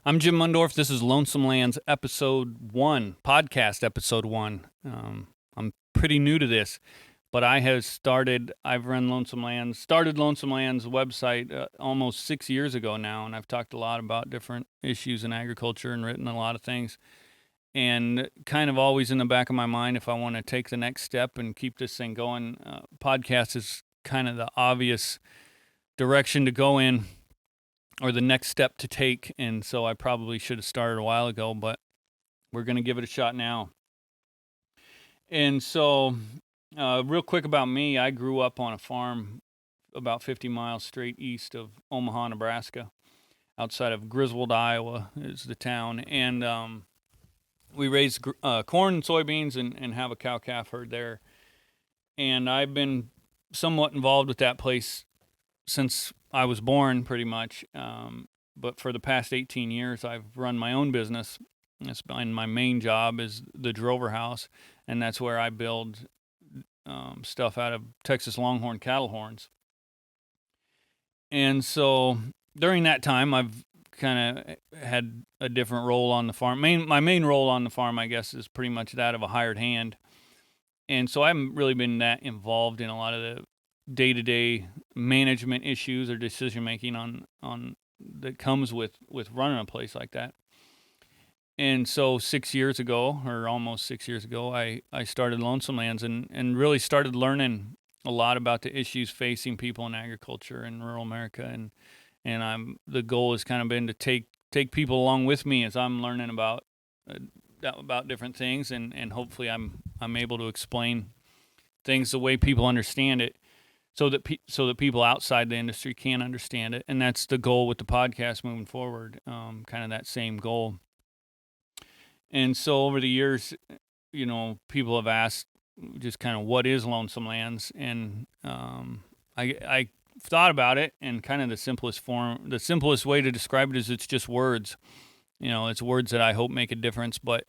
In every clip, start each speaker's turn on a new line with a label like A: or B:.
A: I'm Jim Mundorf. This is Lonesome Lands episode 1, podcast episode 1. I'm pretty new to this, but I've run started Lonesome Lands website almost 6 years ago now, and I've talked a lot about different issues in agriculture and written a lot of things. And kind of always in the back of my mind, if I want to take the next step and keep this thing going, podcast is kind of the obvious direction to go in, or the next step to take. And so I probably should have started a while ago, but we're going to give it a shot now. And so, real quick about me, I grew up on a farm about 50 miles straight east of Omaha, Nebraska, outside of Griswold, Iowa is the town. And we raise corn and soybeans and have a cow-calf herd there. And I've been somewhat involved with that place since I was born, pretty much. But for the past 18 years, I've run my own business. And my main job is the Drover House, and that's where I build stuff out of Texas Longhorn cattle horns. And so during that time, I've kind of had a different role on the farm. My main role on the farm, I guess, is pretty much that of a hired hand. And so I haven't really been that involved in a lot of the day-to-day management issues or decision making on that comes with running a place like that. And so 6 years ago, or almost 6 years ago, I started Lonesome Lands and really started learning a lot about the issues facing people in agriculture in rural America. And the goal has kind of been to take people along with me as I'm learning about different things, and hopefully I'm able to explain things the way people understand it, so that people outside the industry can understand it. And that's the goal with the podcast moving forward, kind of that same goal. And so over the years, people have asked just kind of what is Lonesome Lands, and I thought about it, and kind of the simplest way to describe it is it's just words. It's words that I hope make a difference, but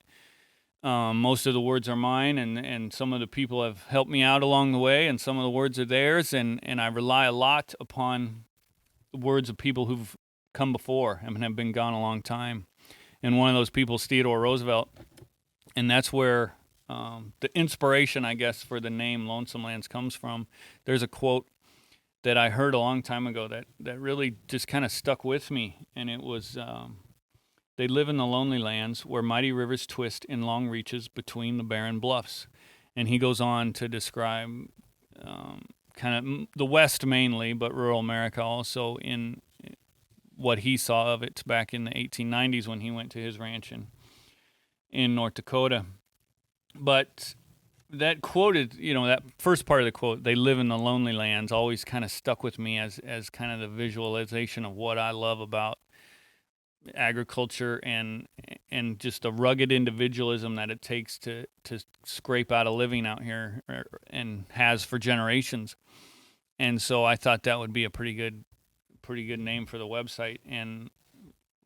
A: most of the words are mine, and some of the people have helped me out along the way, and some of the words are theirs, and I rely a lot upon the words of people who've come before and have been gone a long time. And one of those people is Theodore Roosevelt, and that's where the inspiration, I guess, for the name Lonesome Lands comes from. There's a quote that I heard a long time ago that really just kind of stuck with me, and it was, they live in the lonely lands where mighty rivers twist in long reaches between the barren bluffs. And he goes on to describe kind of the West mainly, but rural America also, in what he saw of it back in the 1890s when he went to his ranch in North Dakota. But that quoted, that first part of the quote, they live in the lonely lands, always kind of stuck with me as kind of the visualization of what I love about agriculture and just the rugged individualism that it takes to scrape out a living out here, and has for generations. And so I thought that would be a pretty good name for the website. And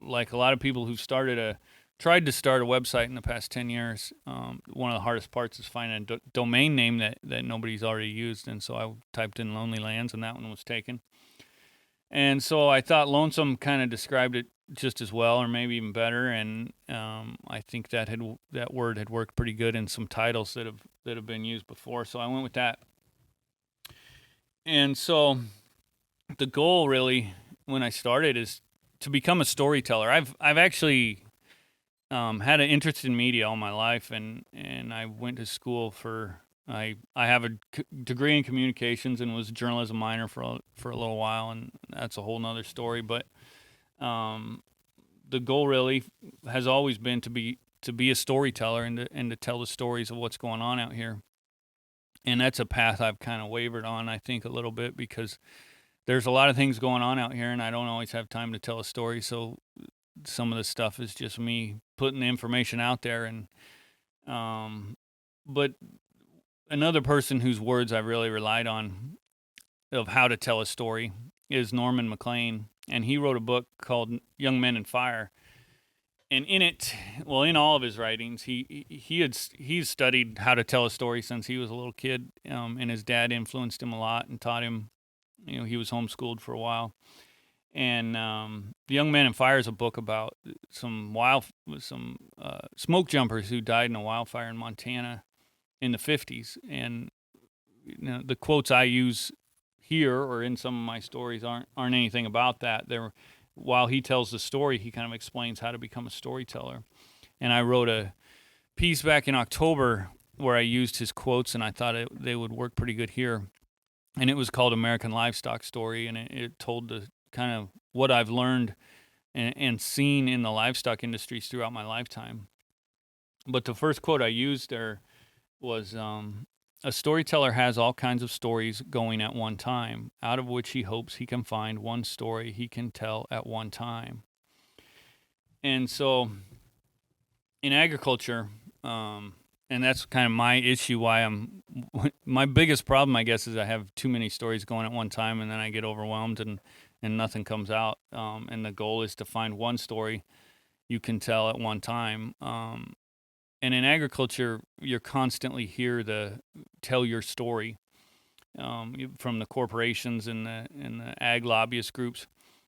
A: like a lot of people who've tried to start a website in the past 10 years, one of the hardest parts is finding a domain name that nobody's already used. And so I typed in Lonely Lands, and that one was taken. And so I thought Lonesome kind of described it just as well, or maybe even better. And I think that word had worked pretty good in some titles that have been used before. So I went with that. And so the goal really, when I started, is to become a storyteller. I've actually had an interest in media all my life, and I went to school I have a degree in communications and was a journalism minor for a little while, and that's a whole nother story. But the goal really has always been to be a storyteller and to tell the stories of what's going on out here. And that's a path I've kind of wavered on, I think, a little bit, because there's a lot of things going on out here, and I don't always have time to tell a story. So some of the stuff is just me putting the information out there. And but another person whose words I've really relied on of how to tell a story is Norman McLean, and he wrote a book called Young Men and Fire. And in it, well, in all of his writings, he's studied how to tell a story since he was a little kid, and his dad influenced him a lot and taught him. He was homeschooled for a while, And The Young Man in Fire is a book about some smoke jumpers who died in a wildfire in Montana in the 50s. And the quotes I use here or in some of my stories aren't anything about that. While he tells the story, he kind of explains how to become a storyteller. And I wrote a piece back in October where I used his quotes, and I thought they would work pretty good here. And it was called American Livestock Story, and it told the kind of what I've learned and seen in the livestock industries throughout my lifetime. But the first quote I used there was a storyteller has all kinds of stories going at one time, out of which he hopes he can find one story he can tell at one time. And so in agriculture, and that's kind of my issue, my biggest problem, I guess, is I have too many stories going at one time, and then I get overwhelmed and nothing comes out. And the goal is to find one story you can tell at one time. And in agriculture, you're constantly here to tell your story. From the corporations and the ag lobbyist groups,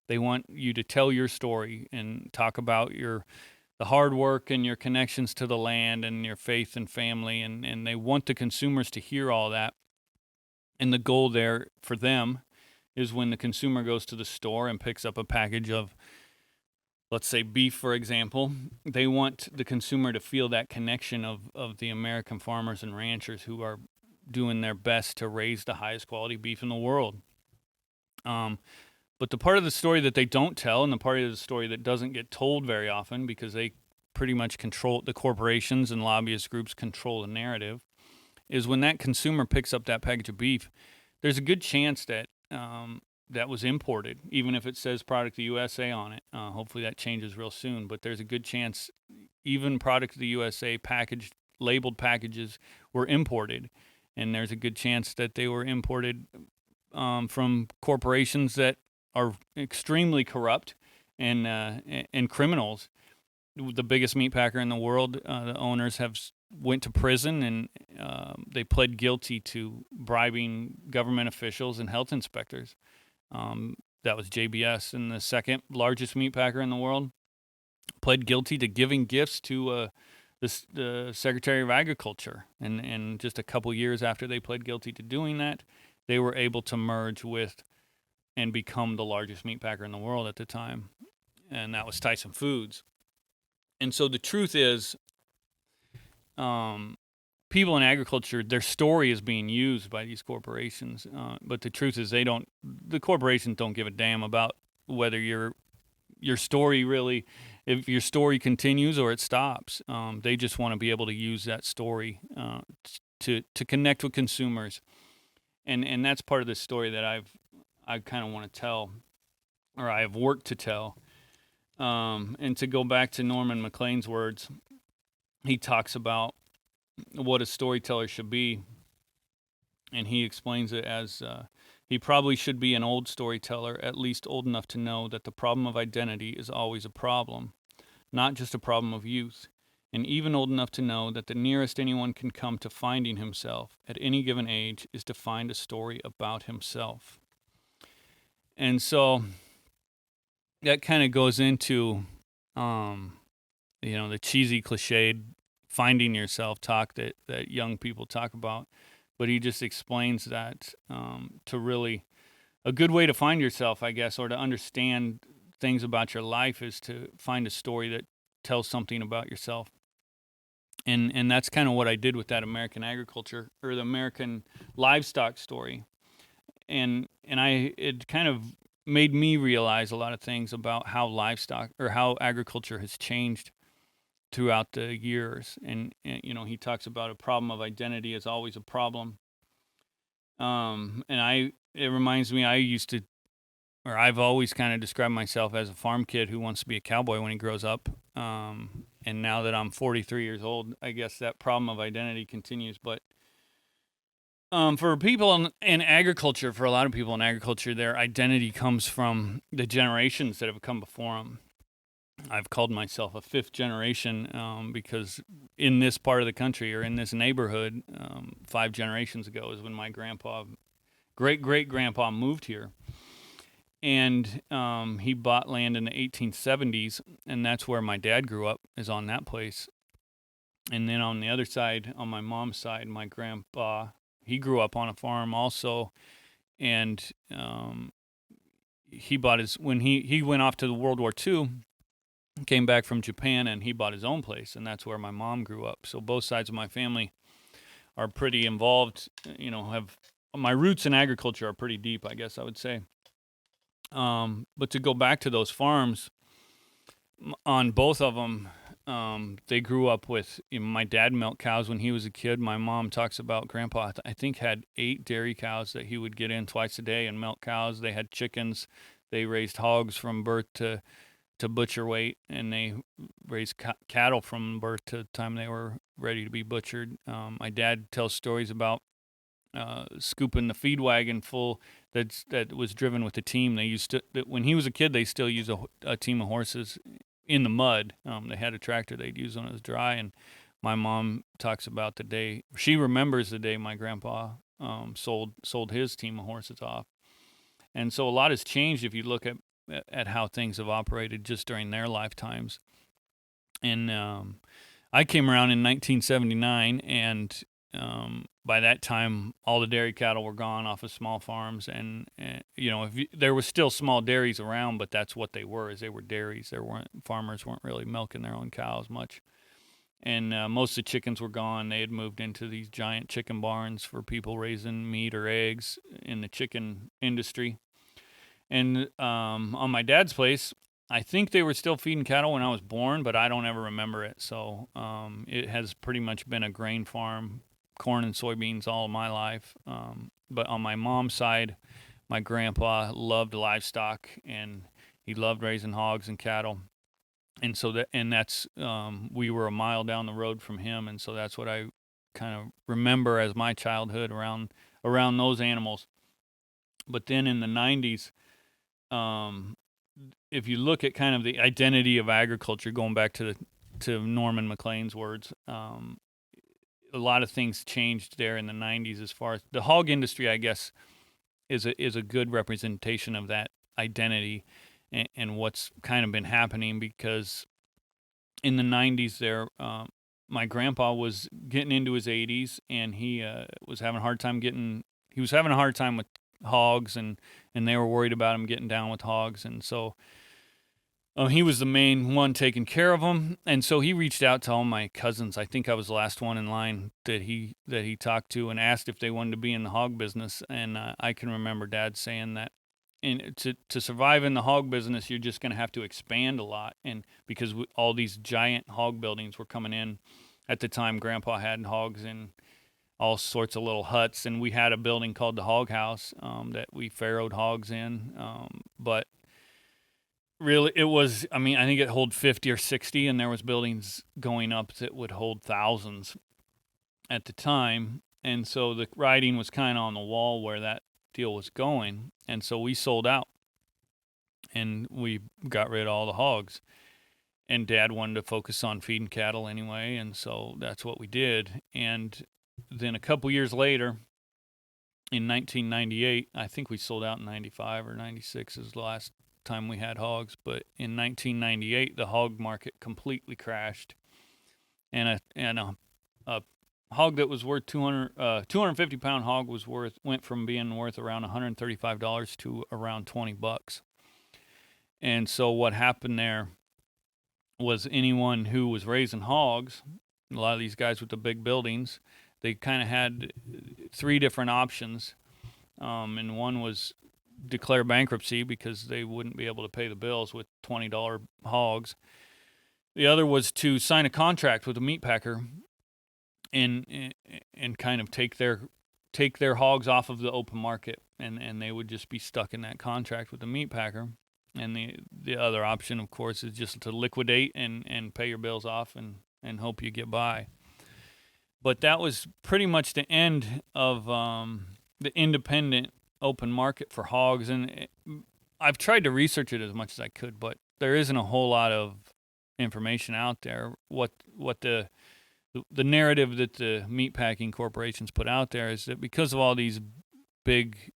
A: they want you to tell your story and talk about the hard work and your connections to the land and your faith and family, and they want the consumers to hear all that. And the goal there for them is when the consumer goes to the store and picks up a package of, let's say, beef, for example, they want the consumer to feel that connection of the American farmers and ranchers who are doing their best to raise the highest quality beef in the world. But the part of the story that they don't tell, and the part of the story that doesn't get told very often, because they pretty much control, the corporations and lobbyist groups control the narrative, is when that consumer picks up that package of beef, there's a good chance that that was imported, even if it says Product of the USA on it. Hopefully that changes real soon, but there's a good chance even Product of the USA labeled packages were imported, and there's a good chance that they were imported from corporations that are extremely corrupt and criminals. The biggest meat packer in the world, the owners went to prison, and they pled guilty to bribing government officials and health inspectors. That was JBS, and the second largest meat packer in the world pled guilty to giving gifts to the Secretary of Agriculture. And just a couple years after they pled guilty to doing that, they were able to merge with and become the largest meat packer in the world at the time, and that was Tyson Foods. And so the truth is, people in agriculture, their story is being used by these corporations, but the truth is the corporations don't give a damn about whether your story really, if your story continues or it stops. They just want to be able to use that story to connect with consumers, and that's part of the story that I kind of want to tell, or I have worked to tell. And to go back to Norman MacLean's words, he talks about what a storyteller should be, and he explains it as he probably should be an old storyteller, at least old enough to know that the problem of identity is always a problem, not just a problem of youth, and even old enough to know that the nearest anyone can come to finding himself at any given age is to find a story about himself. And so that kind of goes into, the cheesy, cliched finding yourself talk that young people talk about. But he just explains that to really, a good way to find yourself, I guess, or to understand things about your life is to find a story that tells something about yourself. And that's kind of what I did with that American agriculture, or the American livestock story. And it kind of made me realize a lot of things about how livestock or how agriculture has changed throughout the years. And he talks about a problem of identity is always a problem. It reminds me, I've always kind of described myself as a farm kid who wants to be a cowboy when he grows up. And now that I'm 43 years old, I guess that problem of identity continues. But for people in agriculture, for a lot of people in agriculture, their identity comes from the generations that have come before them. I've called myself a fifth generation because in this part of the country, or in this neighborhood, 5 generations ago is when my great-great-grandpa moved here. And he bought land in the 1870s, and that's where my dad grew up, is on that place. And then on the other side, on my mom's side, my grandpa, he grew up on a farm also, and he bought his when he went off to the World War II, came back from Japan, and he bought his own place, and that's where my mom grew up. So both sides of my family are pretty involved. Have my roots in agriculture are pretty deep, I guess I would say. But to go back to those farms, on both of them, they grew up with, my dad milked cows when he was a kid. My mom talks about grandpa, I think, had 8 dairy cows that he would get in twice a day and milk cows. They had chickens. They raised hogs from birth to butcher weight, and they raised cattle from birth to the time they were ready to be butchered. My dad tells stories about scooping the feed wagon full that was driven with the team. They used to, when he was a kid, they still used a team of horses in the mud. They had a tractor they'd use when it was dry. And my mom talks about the day, she remembers the day my grandpa sold his team of horses off. And so a lot has changed if you look at how things have operated just during their lifetimes. And I came around in 1979, and by that time, all the dairy cattle were gone off of small farms, and there was still small dairies around, but that's what they were. Is they were dairies. Farmers weren't really milking their own cows much, and most of the chickens were gone. They had moved into these giant chicken barns for people raising meat or eggs in the chicken industry. And on my dad's place, I think they were still feeding cattle when I was born, but I don't ever remember it. So it has pretty much been a grain farm, corn and soybeans all of my life. But on my mom's side, my grandpa loved livestock, and he loved raising hogs and cattle. And so that's we were a mile down the road from him, and so that's what I kind of remember as my childhood around those animals. But then in the 90s, if you look at kind of the identity of agriculture, going back to Norman McLean's words, a lot of things changed there in the 90s. As far as the hog industry, I guess, is a good representation of that identity and what's kind of been happening, because in the 90s there, my grandpa was getting into his 80s, and he was having a hard time with hogs, and they were worried about him getting down with hogs, and so he was the main one taking care of them. And so he reached out to all my cousins. I think I was the last one in line that he talked to, and asked if they wanted to be in the hog business. And I can remember Dad saying that, and to survive in the hog business, you're just going to have to expand a lot, and because all these giant hog buildings were coming in at the time. Grandpa had hogs in all sorts of little huts, and we had a building called the hog house that we farrowed hogs in, but really it was, I think it held 50 or 60, and there was buildings going up that would hold thousands at the time. And so the writing was kind of on the wall where that deal was going, and so we sold out, and we got rid of all the hogs. And Dad wanted to focus on feeding cattle anyway, and so that's what we did. And then a couple years later, in 1998, I think we sold out in 95 or 96 is the last time we had hogs. But in 1998, the hog market completely crashed, and a hog that was worth 250 pound hog went from being worth around $135 to around $20. And so what happened there was, anyone who was raising hogs, a lot of these guys with the big buildings, they kind of had 3 different options. And one was declare bankruptcy because they wouldn't be able to pay the bills with $20 hogs. The other was to sign a contract with a meat packer and kind of take their hogs off of the open market, and they would just be stuck in that contract with the meat packer. And the other option, of course, is just to liquidate and pay your bills off and hope you get by. But that was pretty much the end of the independent open market for hogs. And I've tried to research it as much as I could, but there isn't a whole lot of information out there. What the narrative that the meatpacking corporations put out there is that because of all these big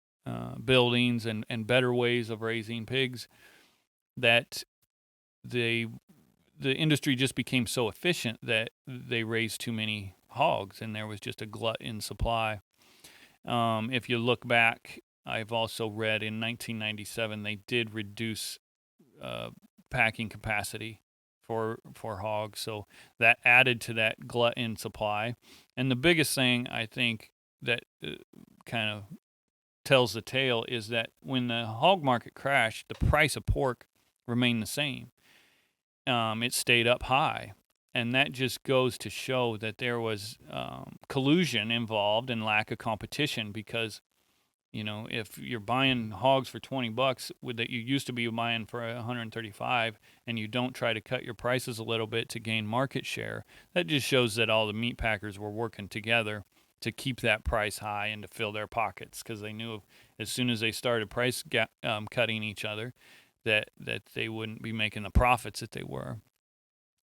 A: buildings and better ways of raising pigs, that they the industry just became so efficient that they raised too many hogs, and there was just a glut in supply. If you look back, I've also read in 1997 they did reduce uh, packing capacity for hogs, so that added to that glut in supply. And the biggest thing I think that kind of tells the tale is that when the hog market crashed, the price of pork remained the same. It stayed up high. And that just goes to show that there was collusion involved and lack of competition, because if you're buying hogs for $20 that you used to be buying for 135, and you don't try to cut your prices a little bit to gain market share, that just shows that all the meat packers were working together to keep that price high and to fill their pockets, because they knew as soon as they started cutting each other, that they wouldn't be making the profits that they were.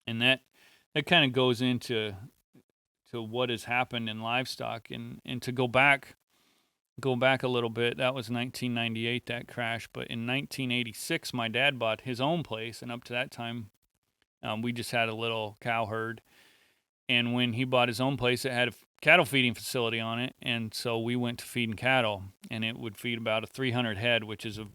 A: And that kind of goes into what has happened in livestock. And to go back a little bit, that was 1998, that crash. But in 1986, my dad bought his own place, and up to that time, we just had a little cow herd. And when he bought his own place, it had a cattle feeding facility on it, and so we went to feeding cattle, and it would feed about 300 head, which is a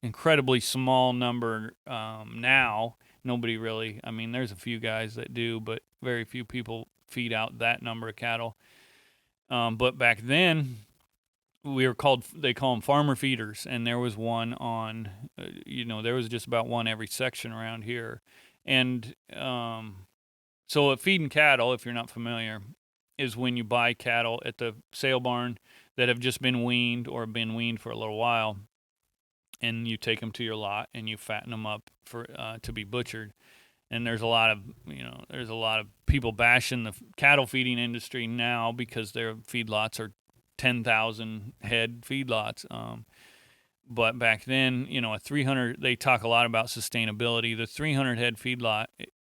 A: incredibly small number now. Nobody really, I mean, there's a few guys that do, but very few people feed out that number of cattle. But back then, they call them farmer feeders, and there was one on, there was just about one every section around here. And so feeding cattle, if you're not familiar, is when you buy cattle at the sale barn that have just been weaned or been weaned for a little while, and you take them to your lot and you fatten them up for to be butchered. And there's a lot of people bashing the cattle feeding industry now because their feedlots are 10,000 head feedlots. But back then, a 300, they talk a lot about sustainability. The 300 head feedlot,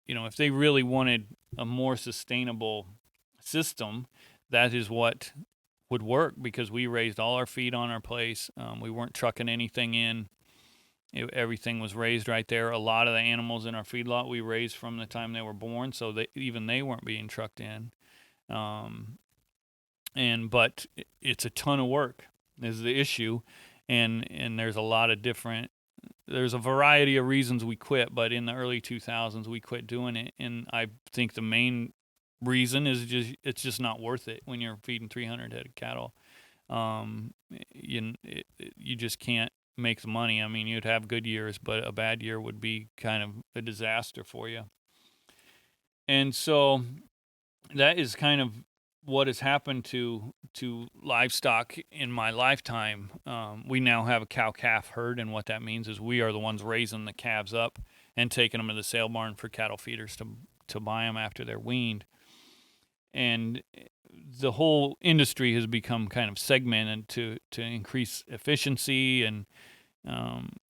A: if they really wanted a more sustainable system, that is what would work, because we raised all our feed on our place. We weren't trucking anything in. Everything was raised right there. A lot of the animals in our feedlot we raised from the time they were born, so even they weren't being trucked in. But it's a ton of work is the issue, and there's a lot of there's a variety of reasons we quit, but in the early 2000s we quit doing it, and I think the main reason is it's just not worth it when you're feeding 300 head of cattle. You just can't make the money. I mean, you'd have good years, but a bad year would be kind of a disaster for you. And so that is kind of what has happened to livestock in my lifetime. We now have a cow-calf herd, and what that means is we are the ones raising the calves up and taking them to the sale barn for cattle feeders to buy them after they're weaned. And the whole industry has become kind of segmented to increase efficiency, and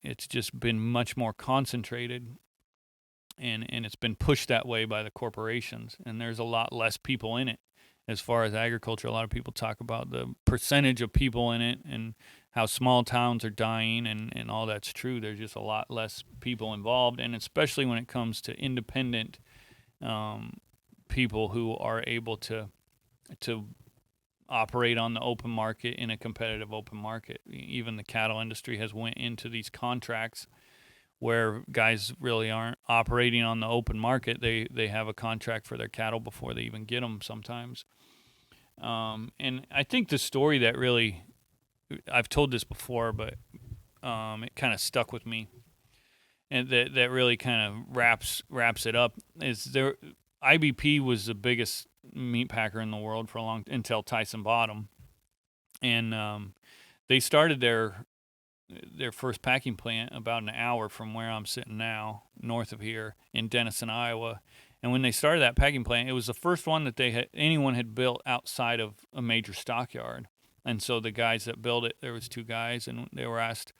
A: it's just been much more concentrated, and it's been pushed that way by the corporations, and there's a lot less people in it. As far as agriculture, a lot of people talk about the percentage of people in it and how small towns are dying, and all that's true. There's just a lot less people involved, and especially when it comes to independent people who are able to operate on the open market in a competitive open market. Even the cattle industry has went into these contracts where guys really aren't operating on the open market. They have a contract for their cattle before they even get them sometimes. And I think the story that really, I've told this before, but it kind of stuck with me, and that really kind of wraps it up, is there. IBP was the biggest meat packer in the world for a long until Tyson bought them, and they started their first packing plant about an hour from where I'm sitting now, north of here in Denison, Iowa. And when they started that packing plant, it was the first one that anyone had built outside of a major stockyard. And so the guys that built it, there was two guys, and they were asked,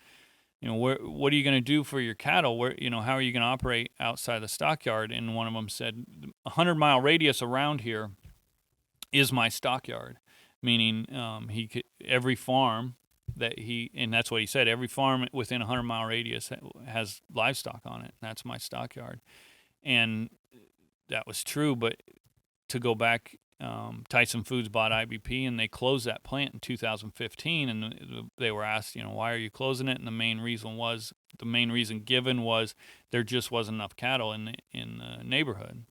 A: what are you going to do for your cattle? How are you going to operate outside the stockyard? And one of them said, 100-mile radius around here is my stockyard, meaning every farm and that's what he said. Every farm within a 100-mile radius has livestock on it. That's my stockyard, and that was true. But to go back, Tyson Foods bought IBP, and they closed that plant in 2015. And they were asked, why are you closing it? And the main reason given was there just wasn't enough cattle in the neighborhood.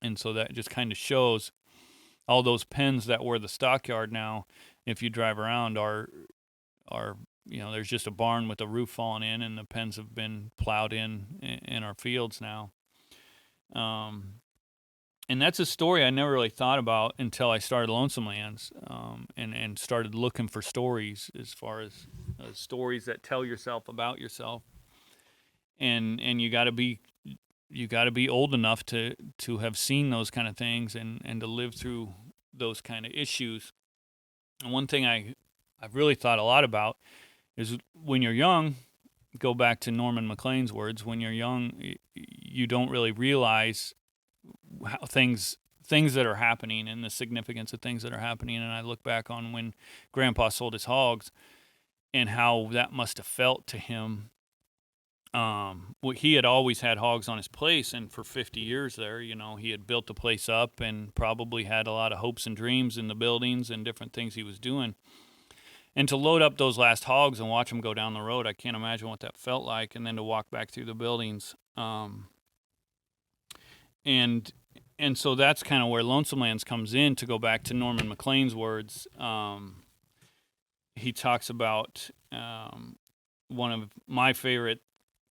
A: And so that just kind of shows all those pens that were the stockyard now. If you drive around, are there's just a barn with a roof falling in, and the pens have been plowed in our fields now. And that's a story I never really thought about until I started Lonesome Lands, and started looking for stories, as far as stories that tell yourself about yourself. And you got to be old enough to have seen those kind of things, and to live through those kind of issues. And one thing I've really thought a lot about is, when you're young, go back to Norman McLean's words, when you're young, you don't really realize how things that are happening, and the significance of things that are happening. And I look back on when Grandpa sold his hogs, and how that must have felt to him. He had always had hogs on his place, and for 50 years there, he had built the place up, and probably had a lot of hopes and dreams in the buildings and different things he was doing. And to load up those last hogs and watch them go down the road, I can't imagine what that felt like. And then to walk back through the buildings, and so that's kind of where Lonesome Lands comes in. To go back to Norman McLean's words, he talks about, one of my favorite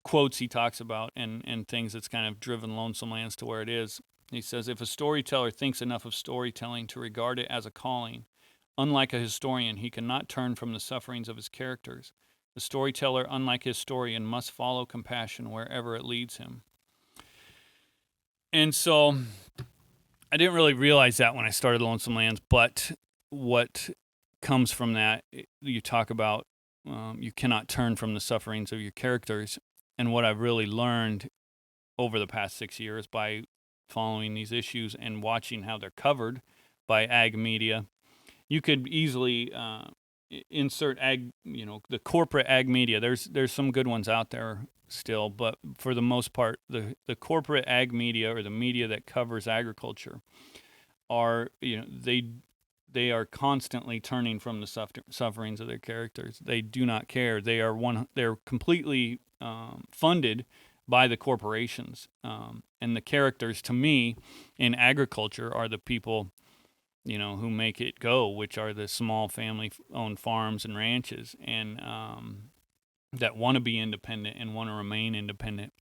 A: quotes he talks about, and things that's kind of driven Lonesome Lands to where it is. He says, if a storyteller thinks enough of storytelling to regard it as a calling, unlike a historian, he cannot turn from the sufferings of his characters. The storyteller, unlike historian, must follow compassion wherever it leads him. And so I didn't really realize that when I started Lonesome Lands, but what comes from that, you talk about, you cannot turn from the sufferings of your characters. And what I've really learned over the past 6 years by following these issues and watching how they're covered by ag media, you could easily insert ag, the corporate ag media. There's some good ones out there still, but for the most part, the corporate ag media, or the media that covers agriculture, are, they are constantly turning from the sufferings of their characters. They do not care. They're completely funded by the corporations, and the characters, to me, in agriculture, are the people, who make it go, which are the small family-owned farms and ranches, and that want to be independent and want to remain independent.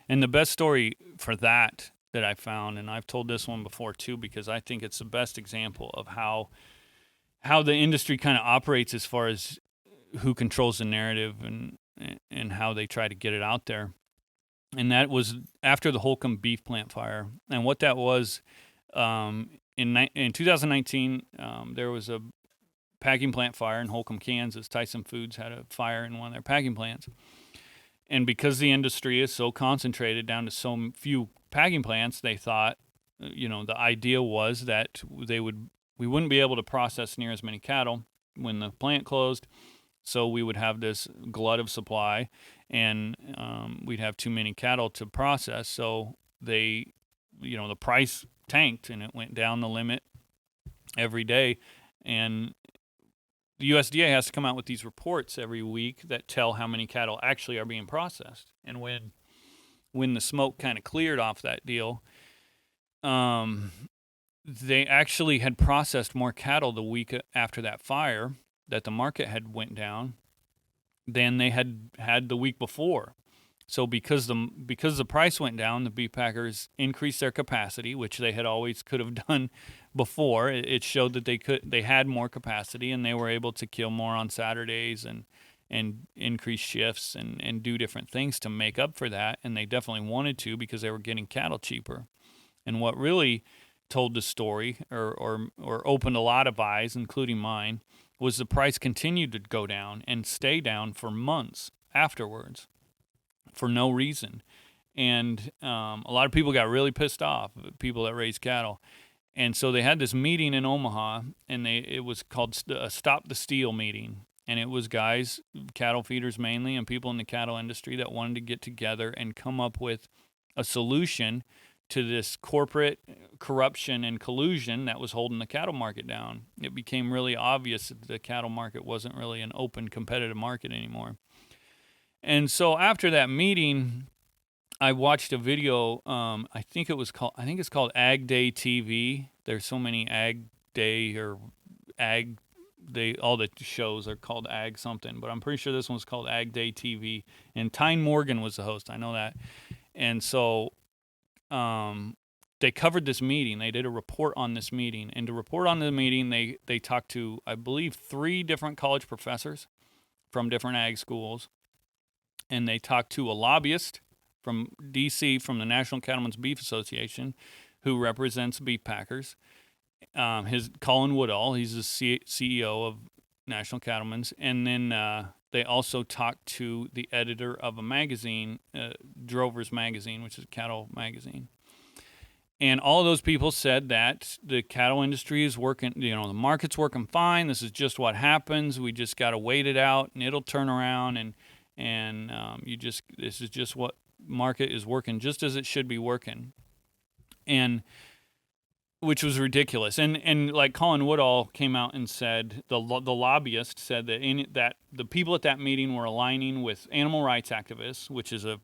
A: And the best story for that I found, and I've told this one before too, because I think it's the best example of how the industry kind of operates, as far as who controls the narrative and how they try to get it out there. And that was after the Holcomb beef plant fire. And what that was, in 2019, there was a packing plant fire in Holcomb, Kansas. Tyson Foods had a fire in one of their packing plants. And because the industry is so concentrated down to so few packing plants, they thought, the idea was that we wouldn't be able to process near as many cattle when the plant closed. So we would have this glut of supply, and we'd have too many cattle to process. So the price tanked, and it went down the limit every day. And the USDA has to come out with these reports every week that tell how many cattle actually are being processed. And when the smoke kind of cleared off that deal, they actually had processed more cattle the week after that fire, that the market had went down, than they had the week before. So because the price went down, the beef packers increased their capacity, which they had always could have done before. It showed that they had more capacity, and they were able to kill more on Saturdays and increase shifts and do different things to make up for that. And they definitely wanted to, because they were getting cattle cheaper. And what really told the story, or opened a lot of eyes, including mine, was the price continued to go down and stay down for months afterwards, for no reason. And a lot of people got really pissed off, people that raise cattle. And so they had this meeting in Omaha, and it was called a Stop the Steal meeting. And it was guys, cattle feeders mainly, and people in the cattle industry that wanted to get together and come up with a solution to this corporate corruption and collusion that was holding the cattle market down. It became really obvious that the cattle market wasn't really an open, competitive market anymore. And so after that meeting, I watched a video. I think it's called Ag Day TV. There's so many Ag Day or Ag. All the shows are called Ag something, but I'm pretty sure this one's called Ag Day TV. And Tyne Morgan was the host. I know that. And so, they covered this meeting. They did a report on this meeting, and to report on the meeting, they talked to, I believe, 3 different college professors from different ag schools, and they talked to a lobbyist from D.C. from the National Cattlemen's Beef Association, who represents beef packers. His Colin Woodall, he's the CEO of National Cattlemen's, and then they also talked to the editor of a magazine, Drover's Magazine, which is a cattle magazine. And all of those people said that the cattle industry is working, the market's working fine. This is just what happens. We just got to wait it out, and it'll turn around. And this is just what market is working, just as it should be working. And which was ridiculous. And like Colin Woodall came out and said, the lobbyist said that the people at that meeting were aligning with animal rights activists, which is a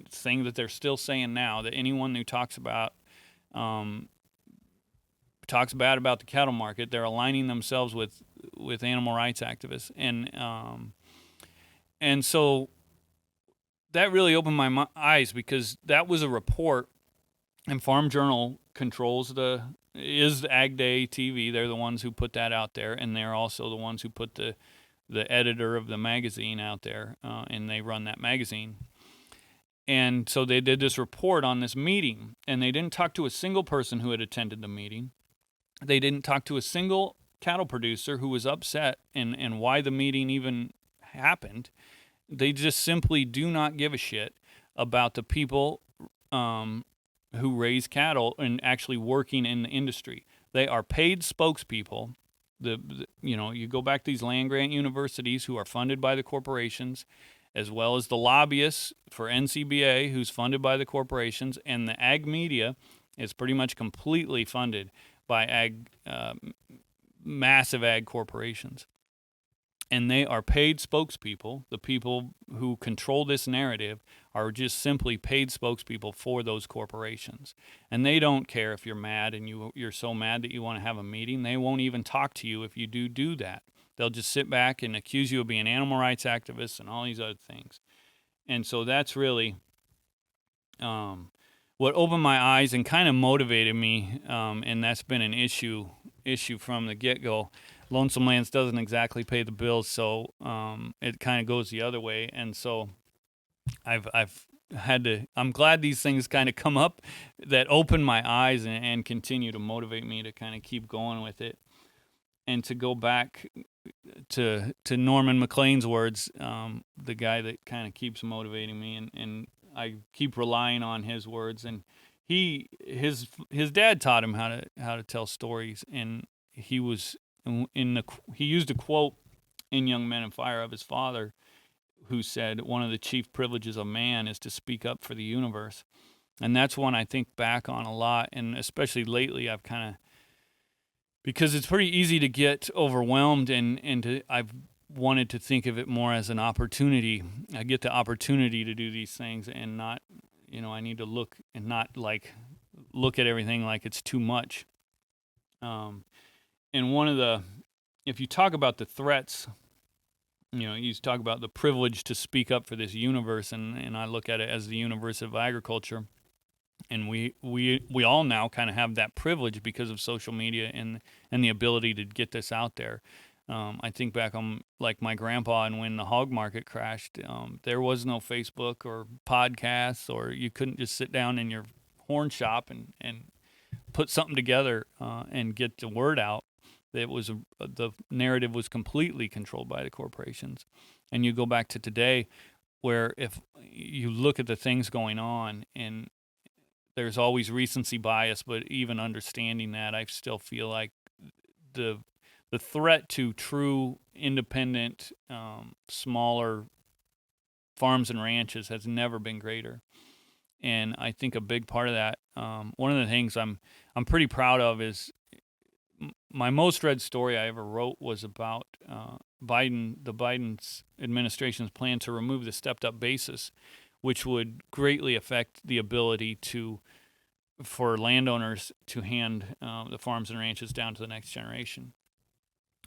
A: thing that they're still saying now, that anyone who talks bad about the cattle market, they're aligning themselves with animal rights activists. And so that really opened my eyes, because that was a report, and Farm Journal controls is Ag Day TV. They're the ones who put that out there, and they're also the ones who put the editor of the magazine out there, and they run that magazine. And so they did this report on this meeting, and they didn't talk to a single person who had attended the meeting. They didn't talk to a single cattle producer who was upset and why the meeting even happened. They just simply do not give a shit about the people who raise cattle and actually working in the industry. They are paid spokespeople. You go back to these land grant universities who are funded by the corporations, as well as the lobbyists for NCBA, who's funded by the corporations, and the ag media is pretty much completely funded by massive ag corporations. And they are paid spokespeople. The people who control this narrative are just simply paid spokespeople for those corporations. And they don't care if you're mad and you're so mad that you want to have a meeting. They won't even talk to you if you do that. They'll just sit back and accuse you of being animal rights activists and all these other things. And so that's really what opened my eyes and kind of motivated me, and that's been an issue from the get-go. Lonesome Lands doesn't exactly pay the bills, so it kind of goes the other way. And so I've had to. I'm glad these things kind of come up that open my eyes and continue to motivate me to kind of keep going with it. And to go back to Norman McLean's words, the guy that kind of keeps motivating me, and I keep relying on his words. And his dad taught him how to tell stories, and he used a quote in Young Men and Fire of his father, who said, one of the chief privileges of man is to speak up for the universe. And that's one I think back on a lot, and especially lately because it's pretty easy to get overwhelmed, I've wanted to think of it more as an opportunity. I get the opportunity to do these things, and not, I need to look and not look at everything like it's too much. And if you talk about the threats, you talk about the privilege to speak up for this universe, and I look at it as the universe of agriculture. And we all now kind of have that privilege because of social media and the ability to get this out there. I think back on like my grandpa, and when the hog market crashed, there was no Facebook or podcasts, or you couldn't just sit down in your horn shop and put something together and get the word out. The narrative was completely controlled by the corporations. And you go back to today, where if you look at the things going on, and there's always recency bias, but even understanding that, I still feel like the the threat to true independent, smaller farms and ranches has never been greater. And I think a big part of that, one of the things I'm pretty proud of is my most read story I ever wrote was about Biden's administration's plan to remove the stepped up basis, which would greatly affect the ability for landowners to hand the farms and ranches down to the next generation.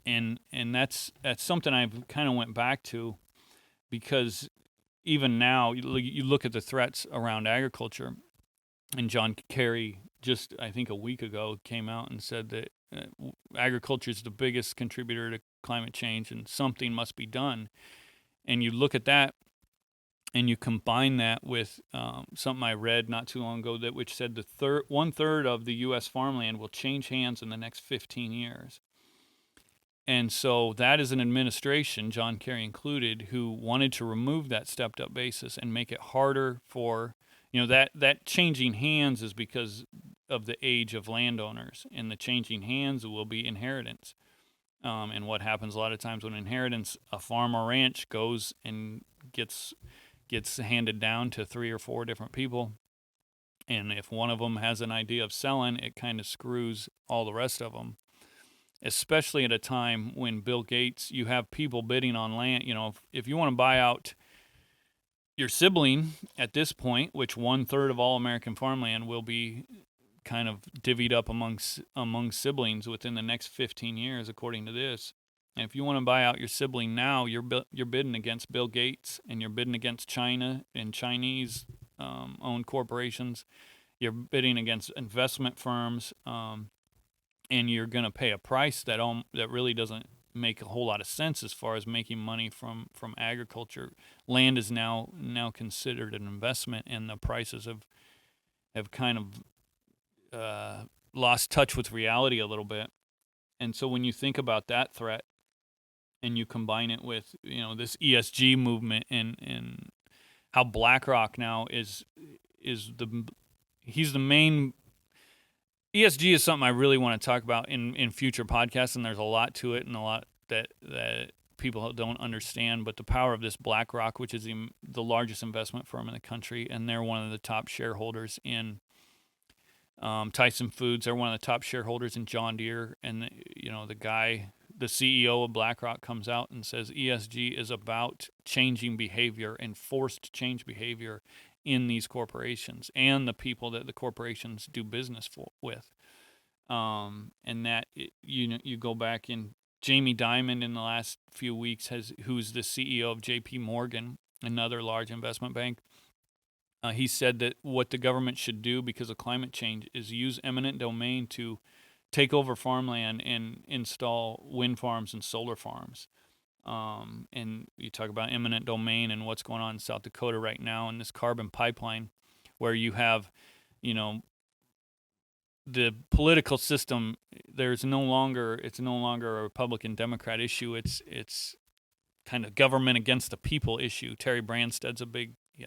A: And that's something I've kind of went back to, because even now you look at the threats around agriculture, and John Kerry just, I think, a week ago came out and said that agriculture is the biggest contributor to climate change and something must be done. And you look at that and you combine that with something I read not too long ago, which said one third of the U.S. farmland will change hands in the next 15 years. And so that is an administration, John Kerry included, who wanted to remove that stepped up basis and make it harder for, that changing hands is because of the age of landowners, and the changing hands will be inheritance. And what happens a lot of times when inheritance, a farm or ranch goes and gets handed down to 3 or 4 different people. And if one of them has an idea of selling, it kind of screws all the rest of them. Especially at a time when Bill Gates, you have people bidding on land. If you want to buy out your sibling at this point, which 1/3 of all American farmland will be kind of divvied up among siblings within the next 15 years, according to this. And if you want to buy out your sibling now, you're bidding against Bill Gates, and you're bidding against China and Chinese owned corporations. You're bidding against investment firms. And you're going to pay a price that really doesn't make a whole lot of sense as far as making money from agriculture. Land is now considered an investment, and the prices have kind of lost touch with reality a little bit. And so when you think about that threat, and you combine it with this ESG movement, and how BlackRock now he's the main. ESG is something I really want to talk about in future podcasts, and there's a lot to it and a lot that people don't understand. But the power of this BlackRock, which is the largest investment firm in the country, and they're one of the top shareholders in Tyson Foods. They're one of the top shareholders in John Deere. And the CEO of BlackRock comes out and says ESG is about changing behavior and forced change behavior in these corporations and the people that the corporations do business with. And that you go back in, Jamie Dimon in the last few weeks who's the CEO of JP Morgan, another large investment bank. He said that what the government should do because of climate change is use eminent domain to take over farmland and install wind farms and solar farms. And you talk about eminent domain and what's going on in South Dakota right now in this carbon pipeline, where you have, the political system. It's no longer a Republican Democrat issue. It's kind of government against the people issue. Terry Branstad's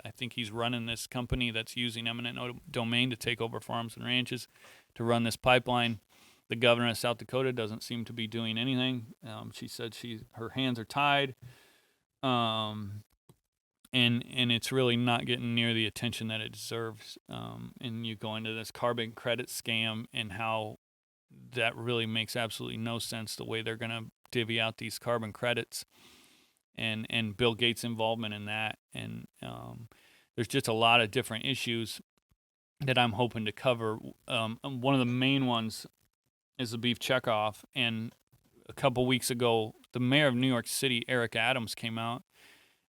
A: I think he's running this company that's using eminent domain to take over farms and ranches to run this pipeline. The governor of South Dakota doesn't seem to be doing anything. She said her hands are tied, and it's really not getting near the attention that it deserves. And you go into this carbon credit scam and how that really makes absolutely no sense, the way they're going to divvy out these carbon credits, and Bill Gates' involvement in that. And there's just a lot of different issues that I'm hoping to cover. One of the main ones is the beef checkoff. And a couple weeks ago, the mayor of New York City, Eric Adams, came out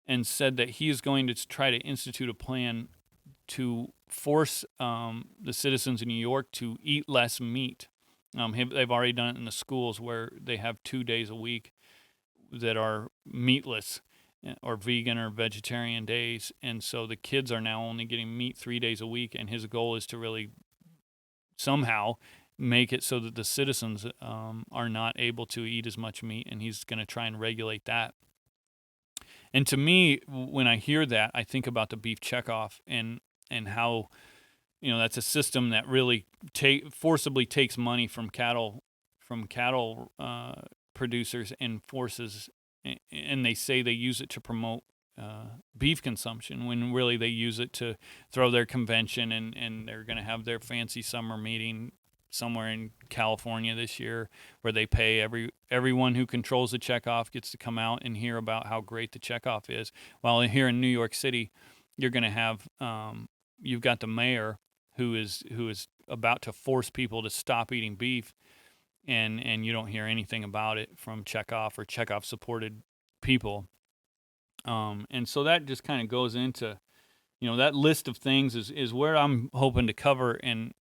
A: and said that he is going to try to institute a plan to force the citizens in New York to eat less meat. They've already done it in the schools, where they have 2 days a week that are meatless or vegan or vegetarian days. And so the kids are now only getting meat 3 days a week. And his goal is to really somehow make it so that the citizens are not able to eat as much meat, and he's going to try and regulate that. And to me, when I hear that, I think about the beef checkoff and how that's a system that really forcibly takes money from cattle producers and forces, and they say they use it to promote beef consumption, when really they use it to throw their convention, and they're going to have their fancy summer meeting somewhere in California this year, where they pay everyone who controls the checkoff gets to come out and hear about how great the checkoff is. While here in New York City, you're going to have you've got the mayor who is about to force people to stop eating beef, and you don't hear anything about it from checkoff or checkoff supported people. And so that just kind of goes into, that list of things is where I'm hoping to cover and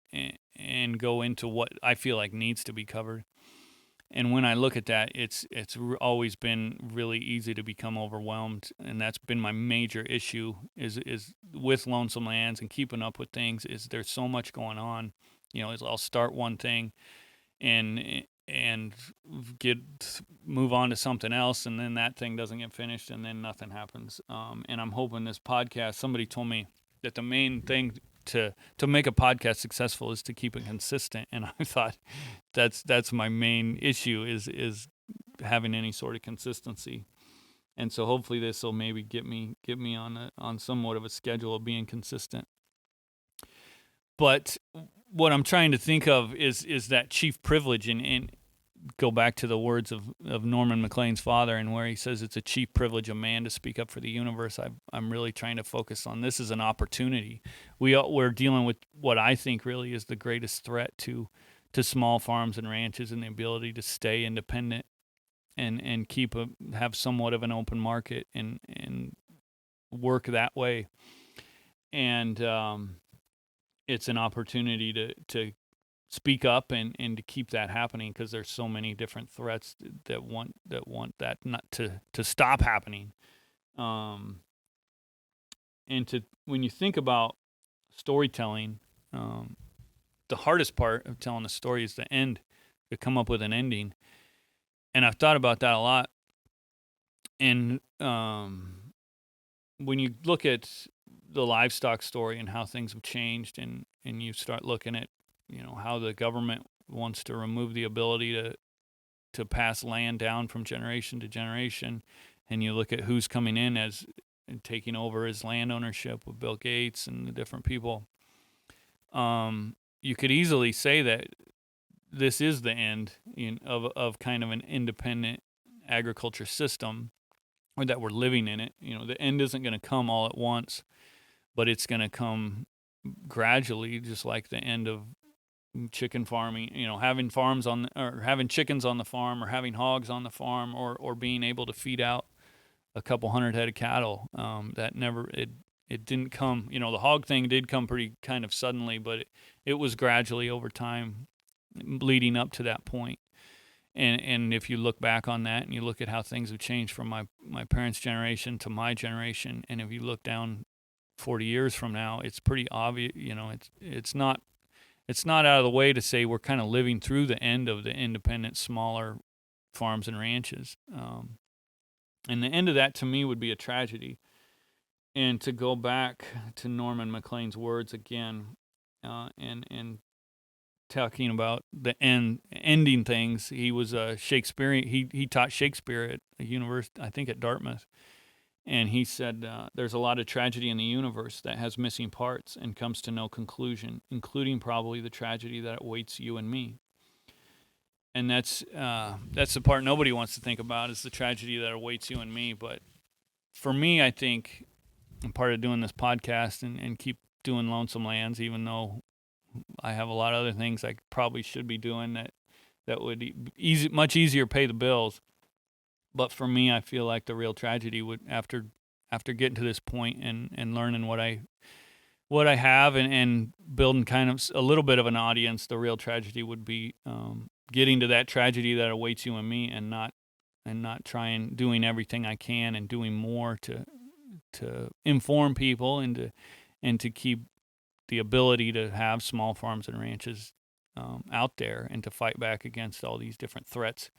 A: go into what I feel like needs to be covered. And when I look at that, it's always been really easy to become overwhelmed, and that's been my major issue is with Lonesome Lands and keeping up with things. Is there's so much going on, I'll start one thing and move on to something else, and then that thing doesn't get finished, and then nothing happens. And I'm hoping this podcast. Somebody told me that the main thing to make a podcast successful is to keep it consistent, and I thought that's my main issue is having any sort of consistency. And so hopefully this will maybe get me on somewhat of a schedule of being consistent. But what I'm trying to think of is that chief privilege, and go back to the words of Norman MacLean's father, and where he says it's a chief privilege of man to speak up for the universe. I'm really trying to focus on this as an opportunity. We're dealing with what I think really is the greatest threat to small farms and ranches, and the ability to stay independent and have somewhat of an open market and work that way. And it's an opportunity to speak up and to keep that happening, because there's so many different threats that want that not to stop happening. And when you think about storytelling, the hardest part of telling a story is the end, to come up with an ending. And I've thought about that a lot. And when you look at the livestock story and how things have changed, and you start looking at how the government wants to remove the ability to pass land down from generation to generation, and you look at who's coming in and taking over as land ownership with Bill Gates and the different people, you could easily say that this is the end of kind of an independent agriculture system, or that we're living in it. The end isn't going to come all at once, but it's going to come gradually, just like the end of chicken farming, having having chickens on the farm, or having hogs on the farm, or being able to feed out a couple hundred head of cattle. That never, it didn't come, the hog thing did come pretty kind of suddenly, but it was gradually over time leading up to that point. And if you look back on that and you look at how things have changed from my parents' generation to my generation, and if you look down 40 years from now, it's pretty obvious, it's not out of the way to say we're kind of living through the end of the independent, smaller farms and ranches. And the end of that, to me, would be a tragedy. And to go back to Norman MacLean's words again, and talking about the ending things. He was a Shakespearean. He taught Shakespeare at a university, I think at Dartmouth. And he said, there's a lot of tragedy in the universe that has missing parts and comes to no conclusion, including probably the tragedy that awaits you and me. And that's the part nobody wants to think about, is the tragedy that awaits you and me. But for me, I think, I'm part of doing this podcast and keep doing Lonesome Lands, even though I have a lot of other things I probably should be doing that would much easier pay the bills. But for me, I feel like the real tragedy would, after getting to this point and learning what I have and building kind of a little bit of an audience, the real tragedy would be getting to that tragedy that awaits you and me, and not doing everything I can and doing more to inform people and to keep the ability to have small farms and ranches out there, and to fight back against all these different threats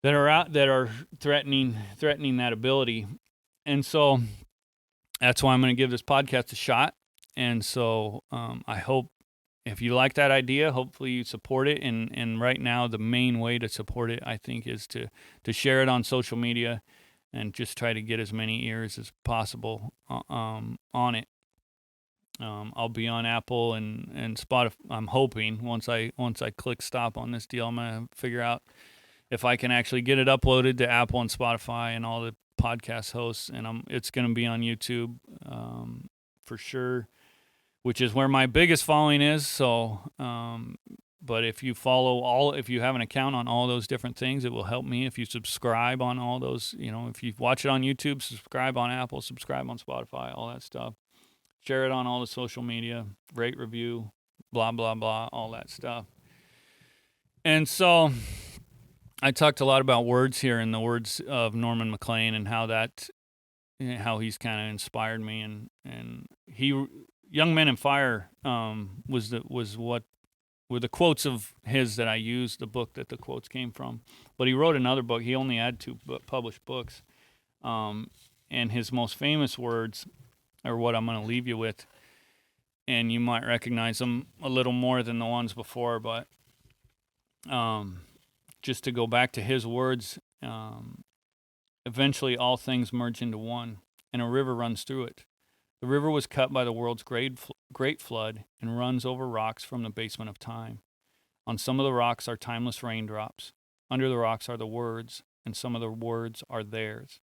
A: that are threatening that ability. And so that's why I'm going to give this podcast a shot. And so I hope if you like that idea, hopefully you support it. And right now, the main way to support it, I think, is to share it on social media and just try to get as many ears as possible on it. I'll be on Apple and Spotify. I'm hoping once I click stop on this deal, I'm gonna figure out if I can actually get it uploaded to Apple and Spotify and all the podcast hosts, and it's gonna be on YouTube for sure, which is where my biggest following is. So, but if you if you have an account on all those different things, it will help me. If you subscribe on all those, if you watch it on YouTube, subscribe on Apple, subscribe on Spotify, all that stuff. Share it on all the social media, rate, review, blah, blah, blah, all that stuff. And so I talked a lot about words here and the words of Norman MacLean and how he's kind of inspired me. And Young Men in Fire what were the quotes of his that I used, the book that the quotes came from. But he wrote another book. He only had 2 published books. And his most famous words are what I'm going to leave you with. And you might recognize them a little more than the ones before, but just to go back to his words, eventually all things merge into one, and a river runs through it. The river was cut by the world's great flood and runs over rocks from the basement of time. On some of the rocks are timeless raindrops. Under the rocks are the words, and some of the words are theirs.